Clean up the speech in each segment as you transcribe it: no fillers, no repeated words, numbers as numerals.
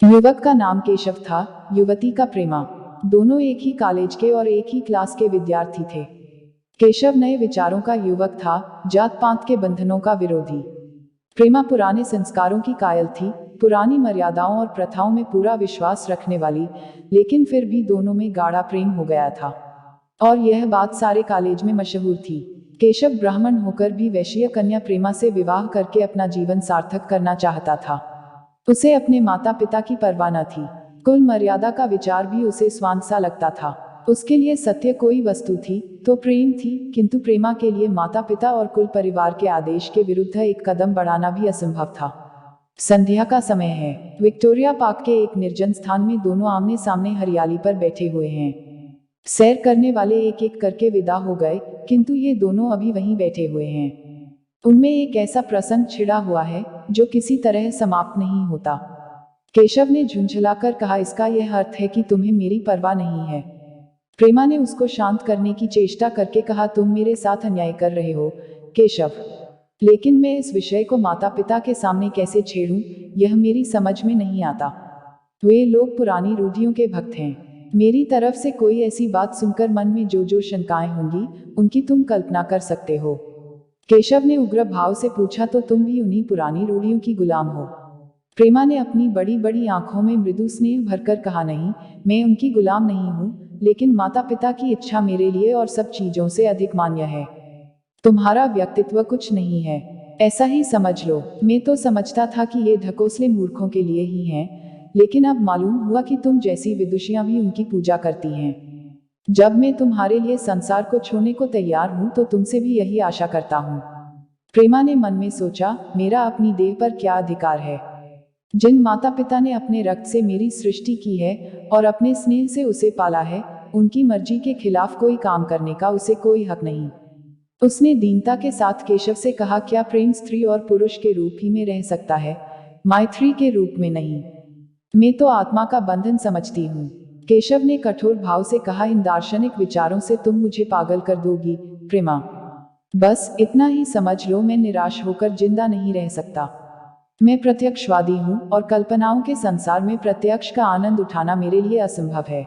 युवक का नाम केशव था, युवती का प्रेमा। दोनों एक ही कॉलेज के और एक ही क्लास के विद्यार्थी थे। केशव नए विचारों का युवक था, जात पात के बंधनों का विरोधी। प्रेमा पुराने संस्कारों की कायल थी, पुरानी मर्यादाओं और प्रथाओं में पूरा विश्वास रखने वाली, लेकिन फिर भी दोनों में गाढ़ा प्रेम हो गया था। और यह बात सारे कॉलेज में मशहूर थी। केशव ब्राह्मण होकर भी वैश्य कन्या प्रेमा से विवाह करके अपना जीवन सार्थक करना चाहता था। उसे अपने माता पिता की परवाह न थी। कुल मर्यादा का विचार भी उसे स्वांग सा लगता था। उसके लिए सत्य कोई वस्तु थी तो प्रेम थी, किंतु प्रेमा के लिए माता पिता और कुल परिवार के आदेश के विरुद्ध एक कदम बढ़ाना भी असंभव था। संध्या का समय है। विक्टोरिया पार्क के एक निर्जन स्थान में दोनों आमने सामने हरियाली पर बैठे हुए हैं। सैर करने वाले एक एक करके विदा हो गए, किंतु ये दोनों अभी वहीं बैठे हुए हैं। उनमें एक ऐसा प्रसंग छिड़ा हुआ है जो किसी तरह समाप्त नहीं होता। केशव ने झुंझलाकर कहा, इसका यह अर्थ है कि तुम्हें मेरी परवाह नहीं है। प्रेमा ने उसको शांत करने की चेष्टा करके कहा, तुम मेरे साथ अन्याय कर रहे हो केशव। लेकिन मैं इस विषय को माता पिता के सामने कैसे छेड़ूं, यह मेरी समझ में नहीं आता। वे लोग पुरानी रूढ़ियों के भक्त हैं। मेरी तरफ से कोई ऐसी बात सुनकर मन में जो जो शंकाएं होंगी, उनकी तुम कल्पना कर सकते हो। केशव ने उग्र भाव से पूछा, तो तुम भी उन्हीं पुरानी रूढ़ियों की गुलाम हो? प्रेमा ने अपनी बड़ी बड़ी आंखों में मृदु स्नेह भरकर कहा, नहीं, मैं उनकी गुलाम नहीं हूँ, लेकिन माता पिता की इच्छा मेरे लिए और सब चीजों से अधिक मान्य है। तुम्हारा व्यक्तित्व कुछ नहीं है, ऐसा ही समझ लो। मैं तो समझता था कि ये ढकोसले मूर्खों के लिए ही हैं, लेकिन अब मालूम हुआ कि तुम जैसी विदुषियां भी उनकी पूजा करती हैं। जब मैं तुम्हारे लिए संसार को छोड़ने को तैयार हूं तो तुमसे भी यही आशा करता हूं। प्रेमा ने मन में सोचा, मेरा अपनी देह पर क्या अधिकार है? जिन माता पिता ने अपने रक्त से मेरी सृष्टि की है और अपने स्नेह से उसे पाला है, उनकी मर्जी के खिलाफ कोई काम करने का उसे कोई हक नहीं। उसने दीनता के साथ केशव से कहा, क्या प्रेम स्त्री और पुरुष के रूप ही में रह सकता है, मैत्री के रूप में नहीं? मैं तो आत्मा का बंधन समझती हूँ। केशव ने कठोर भाव से कहा, इन दार्शनिक विचारों से तुम मुझे पागल कर दोगी प्रेमा। बस इतना ही समझ लो, मैं निराश होकर जिंदा नहीं रह सकता। मैं प्रत्यक्षवादी हूँ और कल्पनाओं के संसार में प्रत्यक्ष का आनंद उठाना मेरे लिए असंभव है।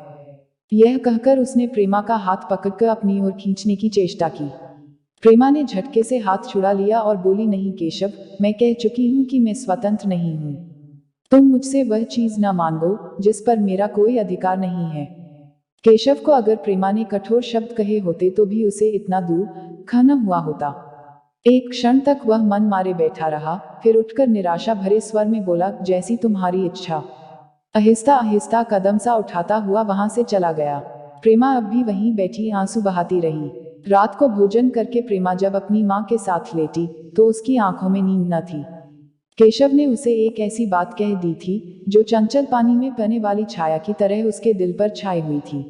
यह कहकर उसने प्रेमा का हाथ पकड़कर अपनी ओर खींचने की चेष्टा की। प्रेमा ने झटके से हाथ छुड़ा लिया और बोली, नहीं केशव, मैं कह चुकी हूँ कि मैं स्वतंत्र नहीं हूँ। तुम मुझसे वह चीज न मांगो जिस पर मेरा कोई अधिकार नहीं है। केशव को अगर प्रेमा ने कठोर शब्द कहे होते तो भी उसे इतना दुख न हुआ होता। एक क्षण तक वह मन मारे बैठा रहा, फिर उठकर निराशा भरे स्वर में बोला, जैसी तुम्हारी इच्छा। आहिस्ता आहिस्ता कदम सा उठाता हुआ वहां से चला गया। प्रेमा अब भी वहीं बैठी आंसू बहाती रही। रात को भोजन करके प्रेमा जब अपनी माँ के साथ लेटी तो उसकी आंखों में नींद न थी। केशव ने उसे एक ऐसी बात कह दी थी जो चंचल पानी में बहने वाली छाया की तरह उसके दिल पर छाई हुई थी।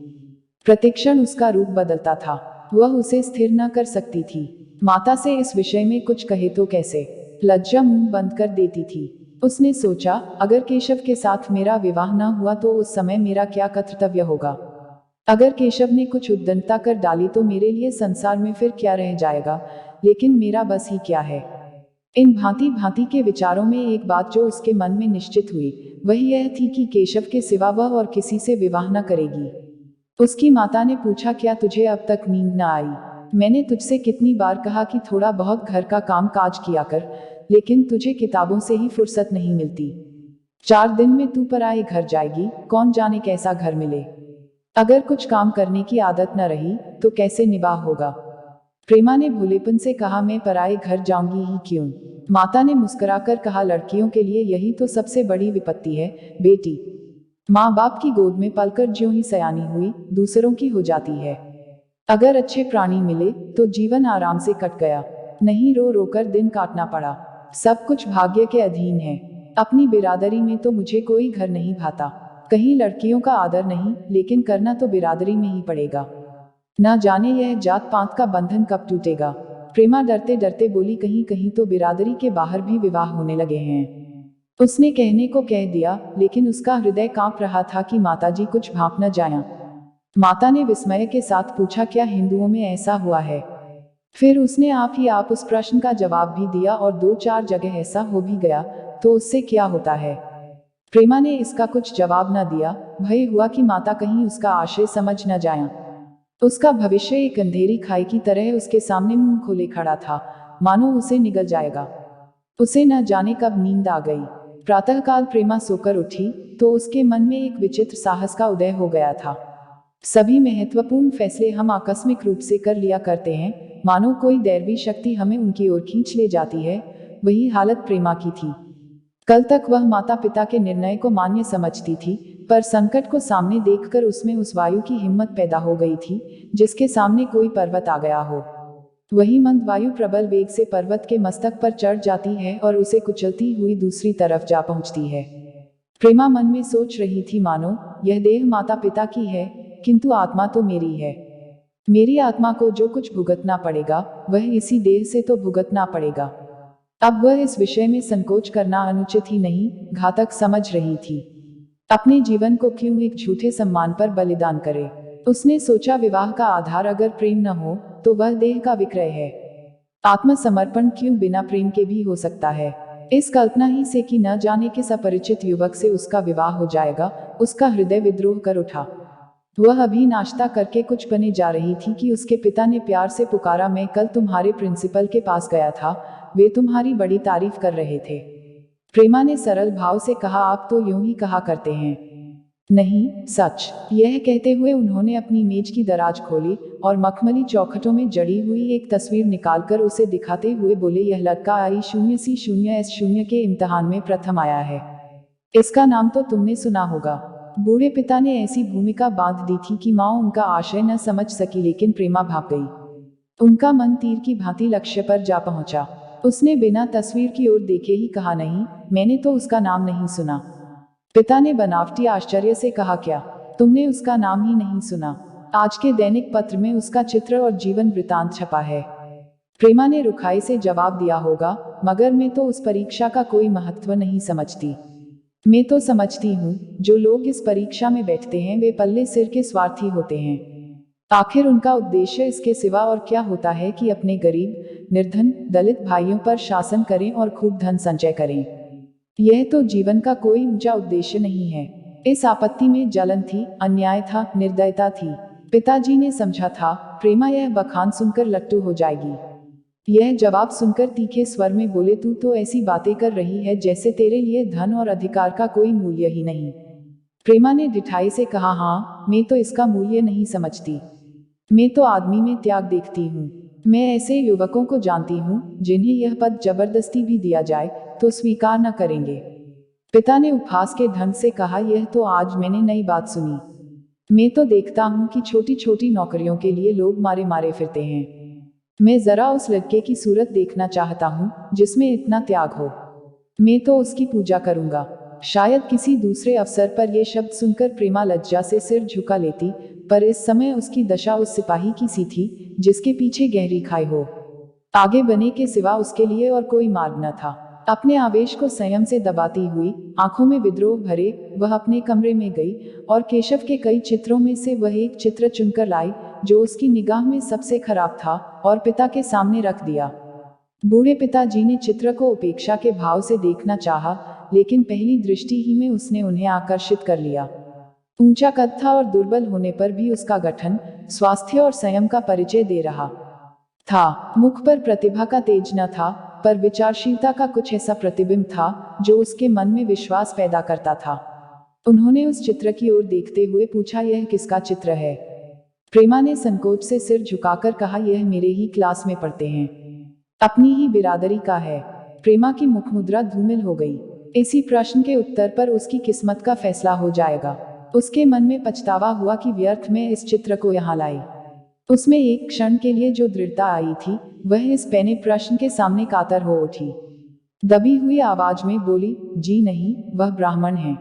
प्रतिक्षण उसका रूप बदलता था। वह उसे स्थिर न कर सकती थी। माता से इस विषय में कुछ कहे तो कैसे? लज्जा मुंह बंद कर देती थी। उसने सोचा, अगर केशव के साथ मेरा विवाह न हुआ तो उस समय मेरा क्या कर्तव्य होगा? अगर केशव ने कुछ उद्दंडता कर डाली तो मेरे लिए संसार में फिर क्या रह जाएगा? लेकिन मेरा बस ही क्या है? इन भांति भांति के विचारों में एक बात जो उसके मन में निश्चित हुई, वह यह थी कि केशव के सिवा वह और किसी से विवाह न करेगी। उसकी माता ने पूछा, क्या तुझे अब तक नींद न आई? मैंने तुझसे कितनी बार कहा कि थोड़ा बहुत घर का काम काज किया कर, लेकिन तुझे किताबों से ही फुर्सत नहीं मिलती। 4 दिन में तू पराए घर जाएगी, कौन जाने कैसा घर मिले। अगर कुछ काम करने की आदत न रही तो कैसे निवाह होगा? प्रेमा ने भोलेपन से कहा, मैं पराए घर जाऊंगी ही क्यों? माता ने मुस्कुराकर कहा, लड़कियों के लिए यही तो सबसे बड़ी विपत्ति है बेटी। माँ बाप की गोद में पलकर ज्यों ही सयानी हुई, दूसरों की हो जाती है। अगर अच्छे प्राणी मिले तो जीवन आराम से कट गया, नहीं रो रोकर दिन काटना पड़ा। सब कुछ भाग्य के अधीन है। अपनी बिरादरी में तो मुझे कोई घर नहीं भाता। कहीं लड़कियों का आदर नहीं, लेकिन करना तो बिरादरी में ही पड़ेगा। न जाने यह जात पात का बंधन कब टूटेगा। प्रेमा डरते डरते बोली, कहीं कहीं तो बिरादरी के बाहर भी विवाह होने लगे हैं। उसने कहने को कह दिया, लेकिन उसका हृदय कांप रहा था कि माताजी कुछ भांप न जाया। माता ने विस्मय के साथ पूछा, क्या हिंदुओं में ऐसा हुआ है? फिर उसने आप ही आप उस प्रश्न का जवाब भी दिया, और 2-4 जगह ऐसा हो भी गया तो उससे क्या होता है? प्रेमा ने इसका कुछ जवाब न दिया। भय हुआ कि माता कहीं उसका आशय समझ न जाए। उसका भविष्य एक अंधेरी खाई की तरह उसके सामने मुंह खोले खड़ा था, मानो उसे निगल जाएगा। उसे न जाने कब नींद आ गई। प्रातःकाल प्रेमा सोकर उठी तो उसके मन में एक विचित्र साहस का उदय हो गया था। सभी महत्वपूर्ण फैसले हम आकस्मिक रूप से कर लिया करते हैं, मानो कोई दैवी शक्ति हमें उनकी ओर खींच ले जाती है। वही हालत प्रेमा की थी। कल तक वह माता पिता के निर्णय को मान्य समझती थी, पर संकट को सामने देखकर उसमें उस वायु की हिम्मत पैदा हो गई थी जिसके सामने कोई पर्वत आ गया हो। वही मंद वायु प्रबल वेग से पर्वत के मस्तक पर चढ़ जाती है और उसे कुचलती हुई दूसरी तरफ जा पहुंचती है। प्रेमा मन में सोच रही थी, मानो यह देह माता पिता की है, किंतु आत्मा तो मेरी है। मेरी आत्मा को जो कुछ भुगतना पड़ेगा वह इसी देह से तो भुगतना पड़ेगा। अब वह इस विषय में संकोच करना अनुचित ही नहीं, घातक समझ रही थी। अपने जीवन को क्यों एक झूठे सम्मान पर बलिदान करे। उसने सोचा, विवाह का आधार अगर प्रेम न हो तो वह देह का विक्रय है। आत्मसमर्पण क्यों बिना प्रेम के भी हो सकता है। इस कल्पना ही से कि न जाने किस अपरिचित युवक से उसका विवाह हो जाएगा, उसका हृदय विद्रोह कर उठा। वह अभी नाश्ता करके कुछ बने जा रही थी कि उसके पिता ने प्यार से पुकारा, मैं कल तुम्हारे प्रिंसिपल के पास गया था, वे तुम्हारी बड़ी तारीफ कर रहे थे। प्रेमा ने सरल भाव से कहा, आप तो यूं ही कहा करते हैं। नहीं, सच। यह कहते हुए उन्होंने अपनी मेज की दराज खोली और मखमली चौखटों में जड़ी हुई एक तस्वीर निकालकर उसे दिखाते हुए बोले, यह लड़का I0C0S0 के इम्तिहान में प्रथम आया है। इसका नाम तो तुमने सुना होगा। बूढ़े पिता ने ऐसी भूमिका बांध दी थी कि माँ उनका आशय न समझ सकी, लेकिन प्रेमा भाग गई। उनका मन तीर की भांति लक्ष्य पर जा पहुंचा। उसने बिना तस्वीर की ओर देखे ही कहा, नहीं, मैंने तो उसका नाम नहीं सुना। पिता ने बनावटी आश्चर्य से कहा, क्या तुमने उसका नाम ही नहीं सुना? आज के दैनिक पत्र में उसका चित्र और जीवन वृतांत छपा है। प्रेमा ने रुखाई से जवाब दिया, होगा, मगर मैं तो उस परीक्षा का कोई महत्व नहीं समझती। मैं तो समझती हूँ जो लोग इस परीक्षा में बैठते हैं वे पल्ले सिर के स्वार्थी होते हैं। आखिर उनका उद्देश्य इसके सिवा और क्या होता है कि अपने गरीब, निर्धन, दलित भाइयों पर शासन करें और खूब धन संचय करें। यह तो जीवन का कोई ऊंचा उद्देश्य नहीं है। इस आपत्ति में जलन थी, अन्याय था, निर्दयता थी। पिताजी ने समझा था प्रेमा यह बखान सुनकर लट्टू हो जाएगी। यह जवाब सुनकर तीखे स्वर में बोले, तू तो ऐसी बातें कर रही है जैसे तेरे लिए धन और अधिकार का कोई मूल्य ही नहीं। प्रेमा ने ढिठाई से कहा, हाँ, मैं तो इसका मूल्य नहीं समझती। मैं तो आदमी में त्याग देखती हूँ। मैं ऐसे युवकों को जानती हूँ जिन्हें यह पद जबरदस्ती भी दिया जाए तो स्वीकार न करेंगे। पिता ने उपहास के ढंग से कहा, यह तो आज मैंने नई बात सुनी। मैं तो देखता हूँ कि छोटी छोटी नौकरियों के लिए लोग मारे मारे फिरते हैं। मैं जरा उस लड़के की सूरत देखना चाहता हूँ जिसमें इतना त्याग हो। मैं तो उसकी पूजा करूंगा। शायद किसी दूसरे अवसर पर यह शब्द सुनकर प्रेमा लज्जा से सिर झुका लेती, पर इस समय उसकी दशा उस सिपाही की सी थी जिसके पीछे गहरी खाई हो। आगे बने के सिवा उसके लिए और कोई मार्ग न था। अपने आवेश को संयम से दबाती हुई, आंखों में विद्रोह भरे, वह अपने कमरे में गई और केशव के कई चित्रों में से वह एक चित्र चुनकर लाई जो उसकी निगाह में सबसे खराब था और पिता के सामने रख दिया। बूढ़े पिताजी ने चित्र को उपेक्षा के भाव से देखना चाहा, लेकिन पहली दृष्टि ही में उसने उन्हें आकर्षित कर लिया। ऊंचा कद था और दुर्बल होने पर भी उसका गठन स्वास्थ्य और संयम का परिचय दे रहा था। मुख पर प्रतिभा का तेज न था, पर विचारशीलता का कुछ ऐसा प्रतिबिंब था जो उसके मन में विश्वास पैदा करता था। उन्होंने उस चित्र की ओर देखते हुए पूछा, यह किसका चित्र है? प्रेमा ने संकोच से सिर झुकाकर कहा, यह मेरे ही क्लास में पढ़ते हैं, अपनी ही बिरादरी का है। प्रेमा की मुखमुद्रा धूमिल हो गई। इसी प्रश्न के उत्तर पर उसकी किस्मत का फैसला हो जाएगा। उसके मन में पछतावा हुआ कि व्यर्थ में इस चित्र को यहाँ लाई। उसमें एक क्षण के लिए जो दृढ़ता आई थी वह इस पैने प्रश्न के सामने कातर हो उठी। दबी हुई आवाज में बोली, जी नहीं, वह ब्राह्मण है।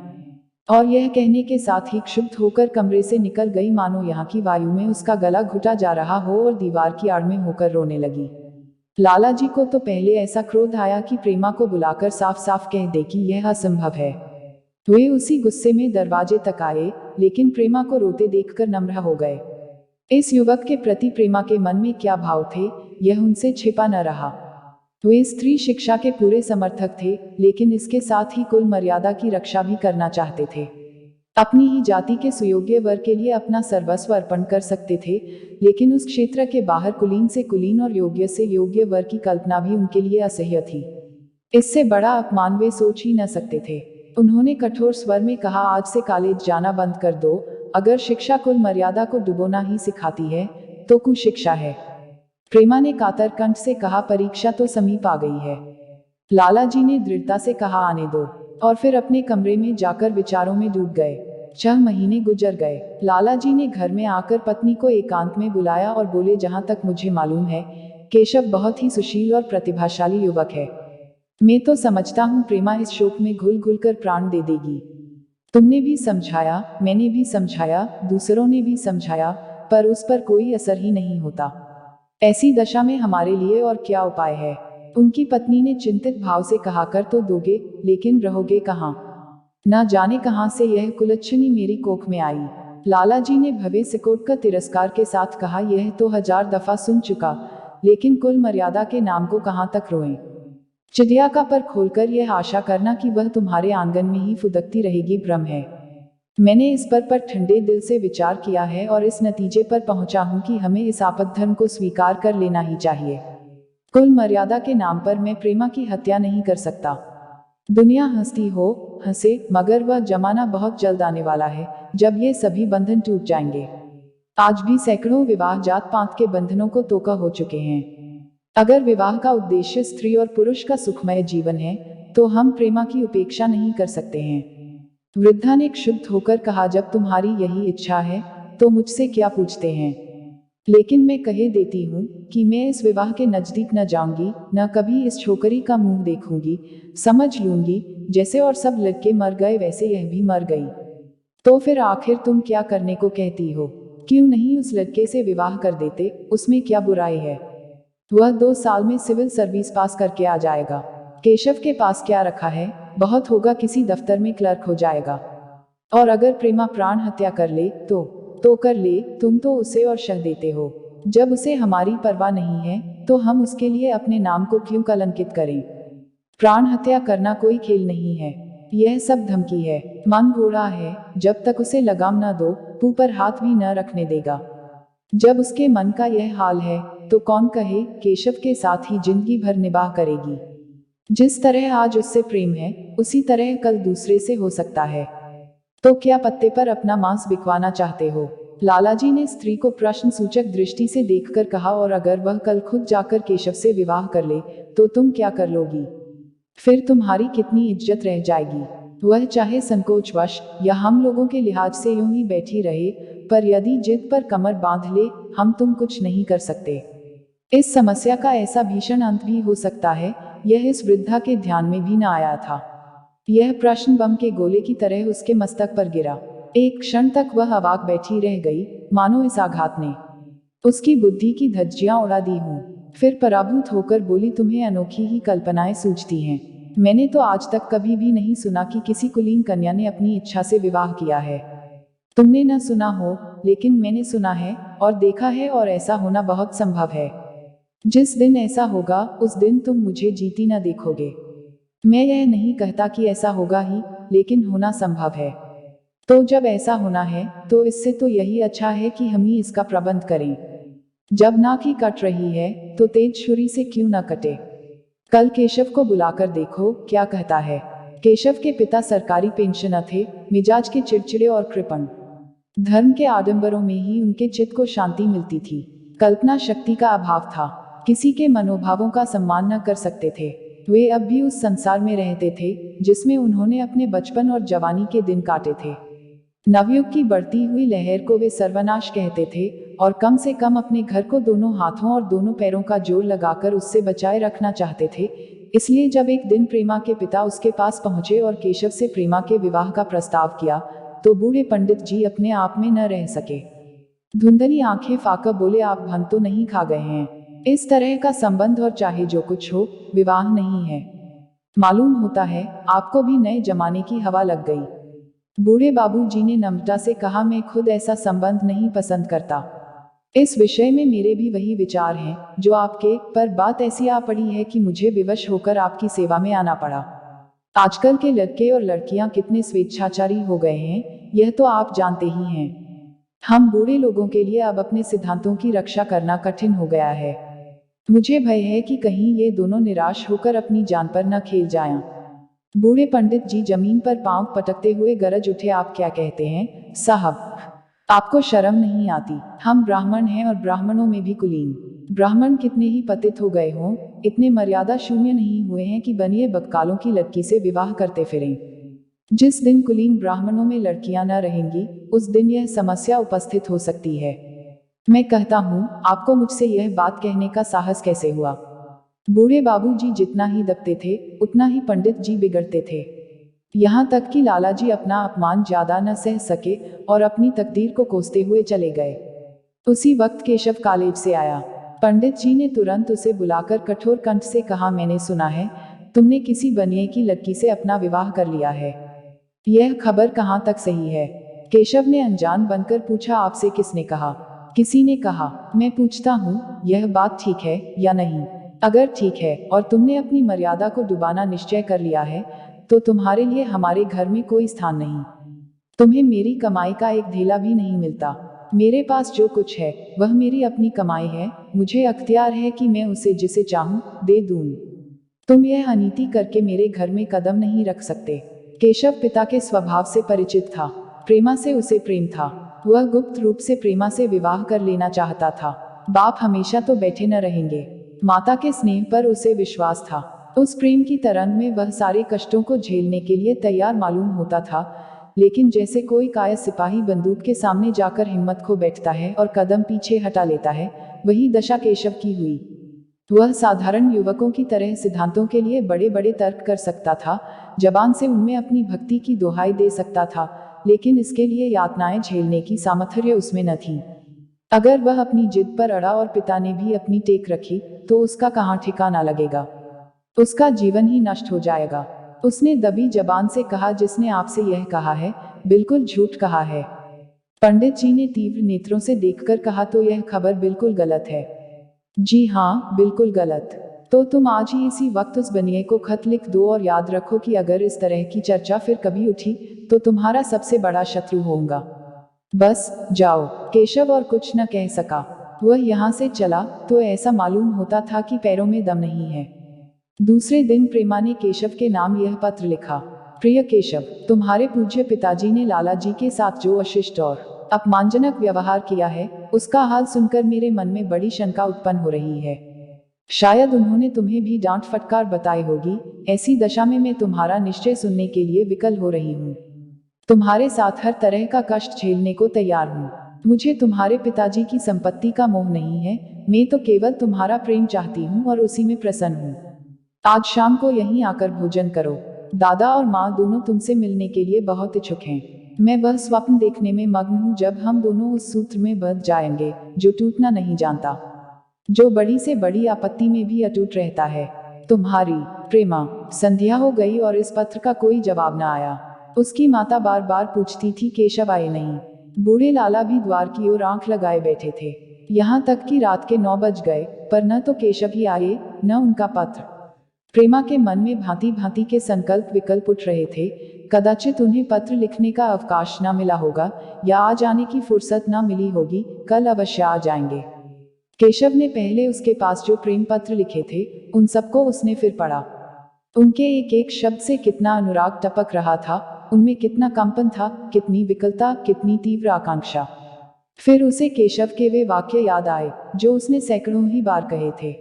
और यह कहने के साथ ही क्षुब्ध होकर कमरे से निकल गई, मानो यहाँ की वायु में उसका गला घुटा जा रहा हो और दीवार की आड़ में होकर रोने लगी। लाला जी को तो पहले ऐसा क्रोध आया कि प्रेमा को बुलाकर साफ साफ कह दे कि यह असंभव है। वे उसी गुस्से में दरवाजे तक आए, लेकिन प्रेमा को रोते देखकर नम्र हो गए। इस युवक के प्रति प्रेमा के मन में क्या भाव थे, यह उनसे छिपा न रहा। वे स्त्री शिक्षा के पूरे समर्थक थे, लेकिन इसके साथ ही कुल मर्यादा की रक्षा भी करना चाहते थे। अपनी ही जाति के सुयोग्य वर्ग के लिए अपना सर्वस्व अर्पण कर सकते थे, लेकिन उस क्षेत्र के बाहर कुलीन से कुलीन और योग्य से योग्य वर्ग की कल्पना भी उनके लिए असह्य थी। इससे बड़ा अपमान वे सोच ही न सकते थे। उन्होंने कठोर स्वर में कहा, आज से कॉलेज जाना बंद कर दो। अगर शिक्षा कुल मर्यादा को डुबोना ही सिखाती है तो कुशिक्षा है। प्रेमा ने कातर कंठ से कहा, परीक्षा तो समीप आ गई है। लालाजी ने दृढ़ता से कहा, आने दो। और फिर अपने कमरे में जाकर विचारों में डूब गए। 6 महीने गुजर गए। लालाजी ने घर में आकर पत्नी को एकांत में बुलाया और बोले, जहां तक मुझे मालूम है, केशव बहुत ही सुशील और प्रतिभाशाली युवक है। मैं तो समझता हूँ प्रेमा इस शोक में घुल घुल कर प्राण दे देगी। तुमने भी समझाया, मैंने भी समझाया, दूसरों ने भी समझाया, पर उस पर कोई असर ही नहीं होता। ऐसी दशा में हमारे लिए और क्या उपाय है? उनकी पत्नी ने चिंतित भाव से कहा, कर तो दोगे, लेकिन रहोगे कहाँ? न जाने कहाँ से यह कुलच्छनी मेरी कोख में आई। लालाजी ने भव्य सिकोट का तिरस्कार के साथ कहा, यह तो 1000 दफा सुन चुका, लेकिन कुल मर्यादा के नाम को कहाँ तक रोएं? चिड़िया का पर खोलकर यह आशा करना कि वह तुम्हारे आंगन में ही फुदकती रहेगी भ्रम है। मैंने इस पर ठंडे दिल से विचार किया है और इस नतीजे पर पहुंचा हूं कि हमें इस आपद धर्म को स्वीकार कर लेना ही चाहिए। कुल मर्यादा के नाम पर मैं प्रेमा की हत्या नहीं कर सकता। दुनिया हंसती हो, हंसे, मगर वह जमाना बहुत जल्द आने वाला है जब ये सभी बंधन टूट जाएंगे। आज भी सैकड़ों विवाह जात पात के बंधनों को तोका हो चुके हैं। अगर विवाह का उद्देश्य स्त्री और पुरुष का सुखमय जीवन है, तो हम प्रेमा की उपेक्षा नहीं कर सकते हैं। वृद्धा ने क्षुब्ध होकर कहा, जब तुम्हारी यही इच्छा है तो मुझसे क्या पूछते हैं? लेकिन मैं कहे देती हूँ कि मैं इस विवाह के नजदीक न जाऊंगी, न कभी इस छोकरी का मुंह देखूंगी। समझ लूंगी, जैसे और सब लड़के मर गए वैसे यह भी मर गई। तो फिर आखिर तुम क्या करने को कहती हो? क्यों नहीं उस लड़के से विवाह कर देते? उसमें क्या बुराई है? वह 2 साल में सिविल सर्विस पास करके आ जाएगा। केशव के पास क्या रखा है? बहुत होगा किसी दफ्तर में क्लर्क हो जाएगा। और अगर प्रेमा प्राण हत्या कर ले तो कर ले, तुम तो उसे और शह देते हो। जब उसे हमारी परवाह नहीं है तो हम उसके लिए अपने नाम को क्यों कलंकित करें? प्राण हत्या करना कोई खेल नहीं है, यह सब धमकी है। मन घोड़ा है, जब तक उसे लगाम न दो, मुंह पर हाथ भी न रखने देगा। जब उसके मन का यह हाल है, तो कौन कहे केशव के साथ ही जिंदगी भर निबाह करेगी। जिस तरह आज उससे प्रेम है, उसी तरह कल दूसरे से हो सकता है। तो क्या पत्ते पर अपना मांस बिकवाना चाहते हो? लालाजी ने स्त्री को प्रश्न सूचक दृष्टि से देखकर कहा, और अगर वह कल खुद जाकर केशव से विवाह कर ले, तो तुम क्या कर लोगी? फिर तुम्हारी कितनी इज्जत रह जाएगी? वह चाहे संकोचवश या हम लोगों के लिहाज से यूं ही बैठी रहे, पर यदि जिद पर कमर बांध ले, हम तुम कुछ नहीं कर सकते। इस समस्या का ऐसा भीषण अंत भी हो सकता है, यह इस वृद्धा के ध्यान में भी न आया था। यह प्रश्न बम के गोले की तरह उसके मस्तक पर गिरा। एक क्षण तक वह अवाक बैठी रह गई, मानो इस आघात ने उसकी बुद्धि की धज्जियां उड़ा दी हूं। फिर पराभूत होकर बोली, तुम्हें अनोखी ही कल्पनाएं सूझती हैं। मैंने तो आज तक कभी भी नहीं सुना कि किसी कुलीन कन्या ने अपनी इच्छा से विवाह किया है। तुमने न सुना हो, लेकिन मैंने सुना है और देखा है, और ऐसा होना बहुत संभव है। जिस दिन ऐसा होगा, उस दिन तुम मुझे जीती न देखोगे। मैं यह नहीं कहता कि ऐसा होगा ही, लेकिन होना संभव है। तो जब ऐसा होना है, तो इससे तो यही अच्छा है कि हम ही इसका प्रबंध करें। जब नाक ही कट रही है, तो तेज छुरी से क्यों न कटे? कल केशव को बुलाकर देखो क्या कहता है। केशव के पिता सरकारी पेंशनर थे, मिजाज के चिड़चिड़े और कृपण। धर्म के आडंबरों में ही उनके चित्त को शांति मिलती थी। कल्पना शक्ति का अभाव था, किसी के मनोभावों का सम्मान न कर सकते थे। वे अब भी उस संसार में रहते थे जिसमें उन्होंने अपने बचपन और जवानी के दिन काटे थे। नवयुग की बढ़ती हुई लहर को वे सर्वनाश कहते थे, और कम से कम अपने घर को दोनों हाथों और दोनों पैरों का जोर लगाकर उससे बचाए रखना चाहते थे। इसलिए जब एक दिन प्रेमा के पिता उसके पास पहुंचे और केशव से प्रेमा के विवाह का प्रस्ताव किया, तो बूढ़े पंडित जी अपने आप में न रह सके। धुंधली आंखें फाकर बोले, आप भन तो नहीं खा गए हैं? इस तरह का संबंध और चाहे जो कुछ हो, विवाह नहीं है। मालूम होता है आपको भी नए जमाने की हवा लग गई। बूढ़े बाबूजी ने नम्रता से कहा, मैं खुद ऐसा संबंध नहीं पसंद करता। इस विषय में मेरे भी वही विचार हैं जो आपके, पर बात ऐसी आ पड़ी है कि मुझे विवश होकर आपकी सेवा में आना पड़ा। आजकल के लड़के और लड़कियां कितने स्वेच्छाचारी हो गए हैं, यह तो आप जानते ही हैं। हम बूढ़े लोगों के लिए अब अपने सिद्धांतों की रक्षा करना कठिन हो गया है। मुझे भय है कि कहीं ये दोनों निराश होकर अपनी जान पर न खेल जाएं। बूढ़े पंडित जी जमीन पर पांव पटकते हुए गरज उठे, आप क्या कहते हैं साहब? आपको शर्म नहीं आती? हम ब्राह्मण हैं और ब्राह्मणों में भी कुलीन। ब्राह्मण कितने ही पतित हो गए हों, इतने मर्यादा शून्य नहीं हुए हैं कि बनिए बककालों की लड़की से विवाह करते फिरें। जिस दिन कुलीन ब्राह्मणों में लड़कियां न रहेंगी, उस दिन यह समस्या उपस्थित हो सकती है। मैं कहता हूँ, आपको मुझसे यह बात कहने का साहस कैसे हुआ? बूढ़े बाबूजी जितना ही दबते थे, उतना ही पंडित जी बिगड़ते थे। यहाँ तक कि लाला जी अपना अपमान ज्यादा न सह सके और अपनी तकदीर को कोसते हुए चले गए। उसी वक्त केशव कॉलेज से आया। पंडित जी ने तुरंत उसे बुलाकर कठोर कंठ से कहा, मैंने सुना है तुमने किसी बनिए की लड़की से अपना विवाह कर लिया है। यह खबर कहाँ तक सही है? केशव ने अनजान बनकर पूछा, आपसे किसने कहा? किसी ने कहा। मैं पूछता हूँ, यह बात ठीक है या नहीं? अगर ठीक है और तुमने अपनी मर्यादा को डुबाना निश्चय कर लिया है, तो तुम्हारे लिए हमारे घर में कोई स्थान नहीं। तुम्हें मेरी कमाई का एक धेला भी नहीं मिलता। मेरे पास जो कुछ है वह मेरी अपनी कमाई है। मुझे अख्तियार है कि मैं उसे जिसे चाहूं दे दूं। तुम यह अनीति करके मेरे घर में कदम नहीं रख सकते। केशव पिता के स्वभाव से परिचित था। प्रेमा से उसे प्रेम था। वह गुप्त रूप से प्रेमा से विवाह कर लेना चाहता था। बाप हमेशा तो बैठे न रहेंगे। माता के स्नेह पर उसे विश्वास था। उस प्रेम की तरंग में वह सारे कष्टों को झेलने के लिए तैयार मालूम होता था, लेकिन जैसे कोई कायर सिपाही बंदूक के सामने जाकर हिम्मत खो बैठता है और कदम पीछे हटा लेता है, वही दशा केशव की हुई। वह साधारण युवकों की तरह सिद्धांतों के लिए बड़े बड़े तर्क कर सकता था, जबान से उनमें अपनी भक्ति की दोहाई दे सकता था, लेकिन इसके लिए यातनाएं झेलने की सामर्थ्य उसमें न थी। अगर वह अपनी जिद पर अड़ा और पिता ने भी अपनी टेक रखी, तो उसका कहाँ ठिकाना लगेगा? उसका जीवन ही नष्ट हो जाएगा। उसने दबी जबान से कहा, जिसने आपसे यह कहा है, बिल्कुल झूठ कहा है। पंडित जी ने तीव्र नेत्रों से देखकर कहा, तो यह खबर बिल्कुल गलत है। जी हाँ, बिल्कुल गलत। तो तुम आज ही इसी वक्त उस बनिए को खत लिख दो और याद रखो कि अगर इस तरह की चर्चा फिर कभी उठी, तो तुम्हारा सबसे बड़ा शत्रु होऊंगा। बस जाओ। केशव और कुछ न कह सका। वह यहाँ से चला तो ऐसा मालूम होता था कि पैरों में दम नहीं है। दूसरे दिन प्रेमा ने केशव के नाम यह पत्र लिखा। प्रिय केशव, तुम्हारे पूज्य पिताजी ने लाला जी के साथ जो अशिष्ट और अपमानजनक व्यवहार किया है, उसका हाल सुनकर मेरे मन में बड़ी शंका उत्पन्न हो रही है। शायद उन्होंने तुम्हें भी डांट फटकार बताई होगी। ऐसी दशा में मैं तुम्हारा निश्चय सुनने के लिए विकल हो रही हूँ। तुम्हारे साथ हर तरह का कष्ट झेलने को तैयार हूँ। मुझे तुम्हारे पिताजी की संपत्ति का मोह नहीं है। मैं तो केवल तुम्हारा प्रेम चाहती हूँ और उसी में प्रसन्न हूँ। आज शाम को यहीं आकर भोजन करो। दादा और माँ दोनों तुमसे मिलने के लिए बहुत इच्छुक हैं। मैं वह स्वप्न देखने में मग्न हूँ जब हम दोनों उस सूत्र में बंध जाएंगे, जो टूटना नहीं जानता, जो बड़ी से बड़ी आपत्ति में भी अटूट रहता है। तुम्हारी प्रेमा। संध्या हो गई और इस पत्र का कोई जवाब न आया। उसकी माता बार बार पूछती थी, केशव आए नहीं? बूढ़े लाला भी द्वार की ओर आंख लगाए बैठे थे। यहाँ तक कि रात के 9 बज गए, पर न तो केशव ही आए, न उनका पत्र। प्रेमा के मन में भांति भांति के संकल्प विकल्प उठ रहे थे। कदाचित उन्हें पत्र लिखने का अवकाश न मिला होगा, या आ जाने की फुर्सत न मिली होगी। कल अवश्य आ जाएंगे। केशव ने पहले उसके पास जो प्रेम पत्र लिखे थे, उन सबको उसने फिर पढ़ा। उनके एक एक शब्द से कितना अनुराग टपक रहा था, उनमें कितना कंपन था, कितनी विकलता, कितनी तीव्र आकांक्षा। फिर उसे केशव के वे वाक्य याद आए जो उसने सैकड़ों ही बार कहे थे।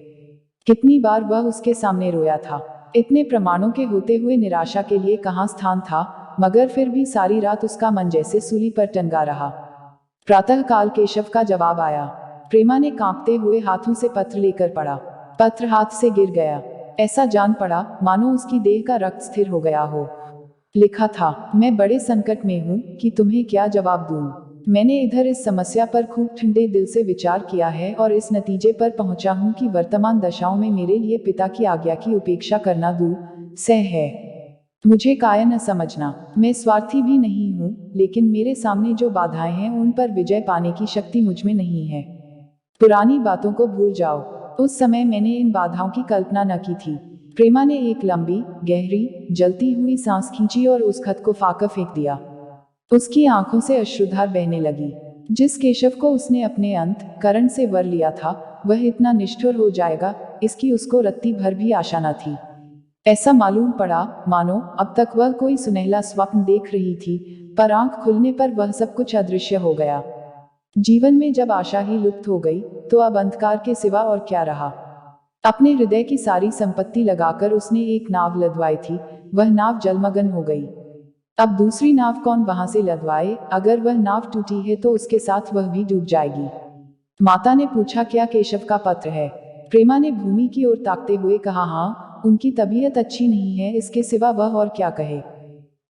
कितनी बार वह उसके सामने रोया था। इतने प्रमाणों के होते हुए निराशा के लिए कहाँ स्थान था, मगर फिर भी सारी रात उसका मन जैसे सूली पर टंगा रहा। प्रातःकाल केशव का जवाब आया। प्रेमा ने कांपते हुए हाथों से पत्र लेकर पढ़ा। पत्र हाथ से गिर गया। ऐसा जान पड़ा मानो उसकी देह का रक्त स्थिर हो गया हो। लिखा था, मैं बड़े संकट में हूँ कि तुम्हें क्या जवाब दूँ। मैंने इधर इस समस्या पर खूब ठंडे दिल से विचार किया है और इस नतीजे पर पहुंचा हूं कि वर्तमान दशाओं में मेरे लिए पिता की आज्ञा की उपेक्षा करना दुस्सह है। मुझे कायर न समझना। मैं स्वार्थी भी नहीं हूँ, लेकिन मेरे सामने जो बाधाएं हैं उन पर विजय पाने की शक्ति मुझ में नहीं है। पुरानी बातों को भूल जाओ। उस समय मैंने इन बाधाओं की कल्पना न की थी। प्रेमा ने एक लंबी, गहरी, जलती हुई सांस खींची और उस खत को फाकर फेंक दिया। उसकी आंखों से अश्रुधार बहने लगी। जिस केशव को उसने अपने अंतःकरण से वर लिया था, वह इतना निष्ठुर हो जाएगा, इसकी उसको रत्ती भर भी आशा न थी। ऐसा मालूम पड़ा मानो अब तक वह कोई सुनहला स्वप्न देख रही थी, पर आंख खुलने पर वह सब कुछ अदृश्य हो गया। जीवन में जब आशा ही लुप्त हो गई, तो अब अंधकार के सिवा और क्या रहा। अपने हृदय की सारी संपत्ति लगाकर उसने एक नाव लदवाई थी, वह नाव जलमग्न हो गई। अब दूसरी नाव कौन वहां से लदवाए, अगर वह नाव टूटी है तो उसके साथ वह भी डूब जाएगी। माता ने पूछा, क्या केशव का पत्र है? प्रेमा ने भूमि की ओर ताकते हुए कहा, हाँ, उनकी तबीयत अच्छी नहीं है, इसके सिवा वह और क्या कहे।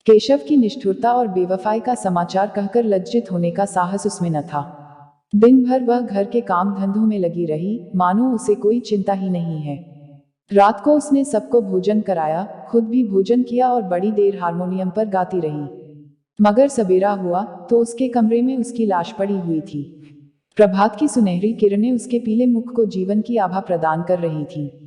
केशव की निष्ठुरता और बेवफाई का समाचार कहकर लज्जित होने का साहस उसमें न था। दिन भर वह घर के काम धंधों में लगी रही, मानो उसे कोई चिंता ही नहीं है। रात को उसने सबको भोजन कराया, खुद भी भोजन किया और बड़ी देर हारमोनियम पर गाती रही। मगर सवेरा हुआ तो उसके कमरे में उसकी लाश पड़ी हुई थी। प्रभात की सुनहरी किरणें उसके पीले मुख को जीवन की आभा प्रदान कर रही थी।